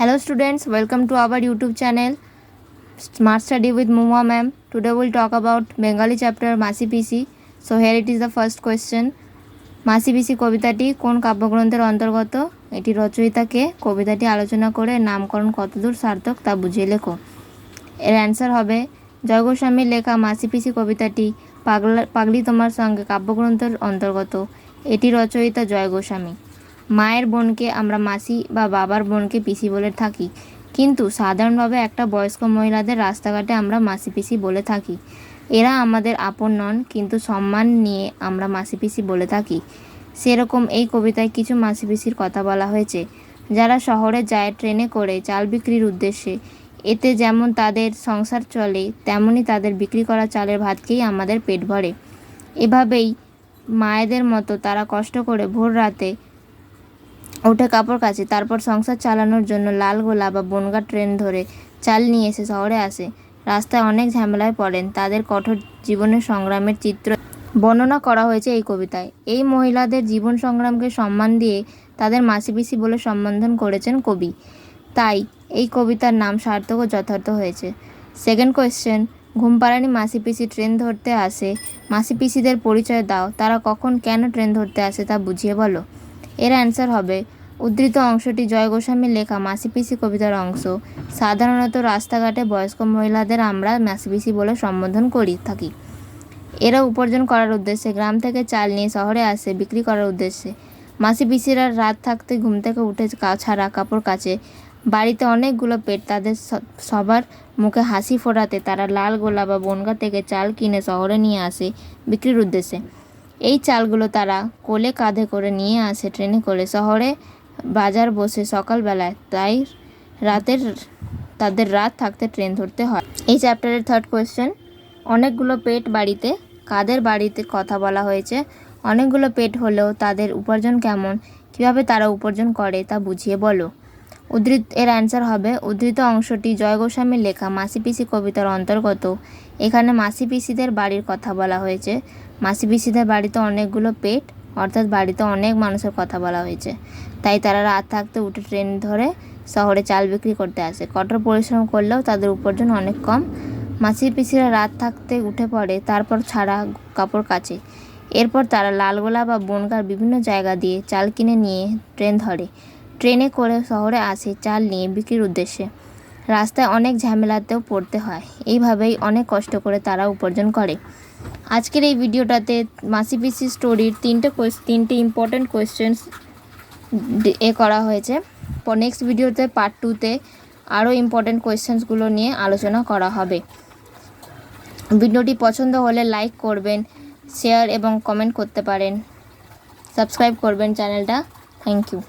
Hello students, welcome to our YouTube channel Smart Study with Mumwa ma'am. Today we'll talk about Bengali chapter Masi Pisi. So here it is the first question. মাসি পিসি কবিতাটি কোন কাব্যগ্রন্থের অন্তর্গত? এটি রচয়িতাকে, কবিতাটি আলোচনা করে নামকরণ কতদূর সার্থক তা বুঝিয়ে লেখো। এর অ্যান্সার হবে জয় গোস্বামীর লেখা মাসি পিসি কবিতাটি পাগলি তোমার সঙ্গে কাব্যগ্রন্থের অন্তর্গত। এটি রচয়িতা জয় গোস্বামী। মায়ের বোনকে আমরা মাসি বা বাবার বোনকে পিসি বলে থাকি, কিন্তু সাধারণভাবে একটা বয়স্ক মহিলাদের রাস্তাঘাটে আমরা মাসি পিসি বলে থাকি। এরা আমাদের আপন নন, কিন্তু সম্মান নিয়ে আমরা মাসি পিসি বলে থাকি। সেরকম এই কবিতায় কিছু মাসি পিসির কথা বলা হয়েছে, যারা শহরে যায় ট্রেনে করে চাল বিক্রির উদ্দেশ্যে। এতে যেমন তাদের সংসার চলে, তেমনি তাদের বিক্রি করা চালের ভাতকেই আমাদের পেট ভরে। এভাবেই মায়েদের মতো তারা কষ্ট করে ভোর রাতে উঠে কাপড় কাচে, তারপর সংসার চালানোর জন্য লালগোলা বা বনগা ট্রেন ধরে চাল নিয়ে এসে শহরে আসে। রাস্তায় অনেক ঝামেলায় পড়েন, তাদের কঠোর জীবনের সংগ্রামের চিত্র বর্ণনা করা হয়েছে এই কবিতায়। এই মহিলাদের জীবন সংগ্রামকে সম্মান দিয়ে তাদের মাসি পিসি বলে সম্বোধন করেছেন কবি, তাই এই কবিতার নাম সার্থক ও যথার্থ হয়েছে। সেকেন্ড কোয়েশ্চেন, ঘুমপাড়ানি মাসি পিসি ট্রেন ধরতে আসে, মাসি পিসিদের পরিচয় দাও, তারা কখন কেন ট্রেন ধরতে আসে তা বুঝিয়ে বলো। এর অ্যান্সার হবে উদ্ধৃত অংশটি জয় গোস্বামীর লেখা মাসি পিসি কবিতার অংশ। সাধারণত রাস্তাঘাটে বয়স্ক মহিলাদের আমরা মাসি পিসি বলে সম্বোধন করি থাকি। এরা উপার্জন করার উদ্দেশ্যে গ্রাম থেকে চাল নিয়ে শহরে আসে বিক্রি করার উদ্দেশ্যে। মাসি পিসিরা রাত থাকতে ঘুম থেকে উঠে ছাড়া কাপড় কাচে। বাড়িতে অনেকগুলো পেট, তাদের সবার মুখে হাসি ফোটাতে তারা লাল গোলা বা বনগা থেকে চাল কিনে শহরে নিয়ে আসে বিক্রির উদ্দেশ্যে। এই চালগুলো তারা কোলে কাঁধে করে নিয়ে আসে ট্রেনে করে শহরে বাজার বসে সকালবেলায়, তাই তাদের রাত থাকতে ট্রেন ধরতে হয়। এই চ্যাপ্টারের থার্ড কোয়েশ্চেন, অনেকগুলো পেট বাড়িতে, কাদের বাড়িতে কথা বলা হয়েছে? অনেকগুলো পেট হলেও তাদের উপার্জন কেমন, কিভাবে তারা উপার্জন করে তা বুঝিয়ে বলো। এর অ্যান্সার হবে উদ্ধৃত অংশটি জয় গোস্বামীর লেখা মাসি পিসি কবিতার অন্তর্গত। এখানে মাসি পিসিদের বাড়ির কথা বলা হয়েছে। মাসি পিসিদের বাড়িতে অনেকগুলো পেট, অর্থাৎ বাড়িতে অনেক মানুষের কথা বলা হয়েছে, তাই তারা রাত থাকতে উঠে ট্রেন ধরে শহরে চাল বিক্রি করতে আসে। কঠোর পরিশ্রম করলেও তাদের উপার্জন অনেক কম। মাসি পিসিরা রাত থাকতে উঠে পড়ে, তারপর ছাড়া কাপড় কাচে। এরপর তারা লালগোলা বা বনগাঁর বিভিন্ন জায়গা দিয়ে চাল কিনে নিয়ে ট্রেন ধরে, ট্রেনে করে শহরে আসে চাল নিয়ে বিক্রির উদ্দেশ্যে। রাস্তায় অনেক ঝামেলাতেও পড়তে হয়। এইভাবেই অনেক কষ্ট করে তারা উপার্জন করে। আজকের এই ভিডিওটাতে মাসি পিসি স্টোরির তিনটে ইম্পর্ট্যান্ট কোয়েশ্চেন্স করা হয়েছে। নেক্সট ভিডিওতে পার্ট 2তে আরও ইম্পর্ট্যান্ট কোয়েশ্চেন্সগুলো নিয়ে আলোচনা করা হবে। ভিডিওটি পছন্দ হলে লাইক করবেন, শেয়ার এবং কমেন্ট করতে পারেন, সাবস্ক্রাইব করবেন চ্যানেলটা। Thank you.